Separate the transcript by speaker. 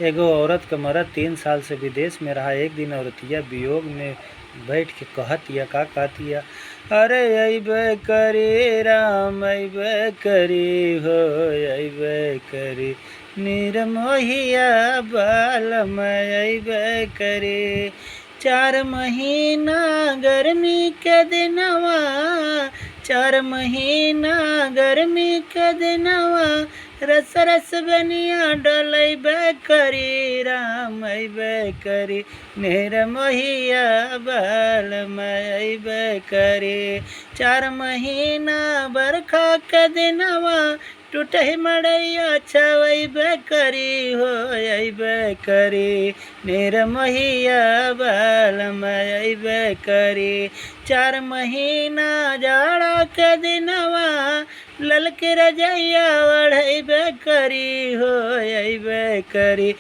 Speaker 1: एगो औरत क मरद 3 साल से विदेश में रहा। एक दिन औरतिया वियोग में बैठ के कहतिया, का कहतिया, अरे अइबे करी राम अइबे करी हो अइबे करी निर्मोहिया बालम अइबे करी। 4 महीना गर्मी के दिनवा, 4 महीना गर्मी के दिनवा, रस रस बनिया डलैबे करी राम अइबे करी निर्मोहिया बालम अइबे करी। 4 महीना बरखा के दिनवा, टूटही मड़ैया छवैबे करी हो अइबे करी निर्मोहिया बालम अइबे करी। 4 महीना जाड़ा के दिनवा, ललकी रजैया ओढ़ैबे करी हो अइबे करी